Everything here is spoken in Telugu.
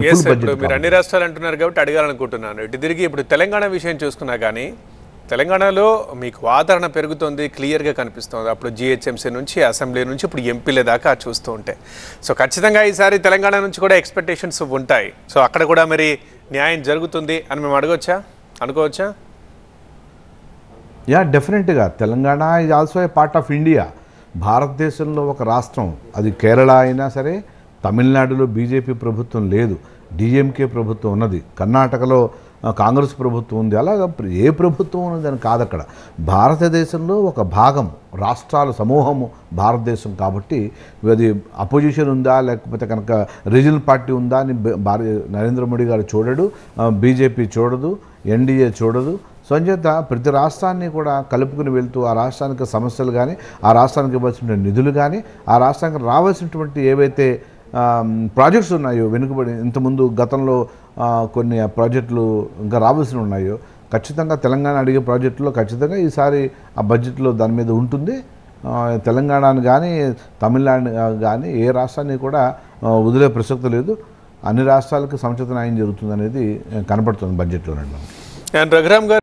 ఎస్ ఇప్పుడు మీరు అన్ని రాష్ట్రాలు అంటున్నారు కాబట్టి అడగాలనుకుంటున్నాను. ఇటు తిరిగి ఇప్పుడు తెలంగాణ విషయం చూసుకున్నా కానీ తెలంగాణలో మీకు ఆదరణ పెరుగుతుంది, క్లియర్గా కనిపిస్తుంది. అప్పుడు జిహెచ్ఎంసీ నుంచి అసెంబ్లీ నుంచి ఇప్పుడు ఎంపీల దాకా చూస్తూ ఉంటే సో ఖచ్చితంగా ఈసారి తెలంగాణ నుంచి కూడా ఎక్స్పెక్టేషన్స్ ఉంటాయి. సో అక్కడ కూడా మరి న్యాయం జరుగుతుంది అని మేము అనుకోవచ్చా? యా, డెఫినెట్గా Telangana is also a part of India. భారతదేశంలో ఒక రాష్ట్రం, అది కేరళ అయినా సరే, తమిళనాడులో బీజేపీ ప్రభుత్వం లేదు, డిఎంకే ప్రభుత్వం ఉన్నది, కర్ణాటకలో కాంగ్రెస్ ప్రభుత్వం ఉంది. అలాగా ఏ ప్రభుత్వం ఉన్నదని కాదు. అక్కడ భారతదేశంలో ఒక భాగం, రాష్ట్రాల సమూహము భారతదేశం. కాబట్టి అది అపోజిషన్ ఉందా లేకపోతే కనుక రీజనల్ పార్టీ ఉందా అని నరేంద్ర మోడీ గారు చూడడు, బీజేపీ చూడదు, ఎన్డీఏ చూడదు. సో అంచేత ప్రతి రాష్ట్రాన్ని కూడా కలుపుకుని వెళ్తూ ఆ రాష్ట్రానికి సమస్యలు కానీ, ఆ రాష్ట్రానికి ఇవ్వాల్సిన నిధులు కానీ, ఆ రాష్ట్రానికి రావాల్సినటువంటి ఏవైతే ప్రాజెక్ట్స్ ఉన్నాయో, వెనుకబడి ఇంతకుముందు గతంలో కొన్ని ప్రాజెక్టులు ఇంకా రావాల్సి ఉన్నాయో, ఖచ్చితంగా తెలంగాణ అడిగే ప్రాజెక్టులో ఖచ్చితంగా ఈసారి ఆ బడ్జెట్లో దాని మీద ఉంటుంది. తెలంగాణను కానీ తమిళనాడు కానీ ఏ రాష్ట్రాన్ని కూడా వదిలే ప్రసక్తి లేదు. అన్ని రాష్ట్రాలకు సముచిత న్యాయం జరుగుతుంది అనేది కనపడుతుంది బడ్జెట్లో. రఘురామ్ గారు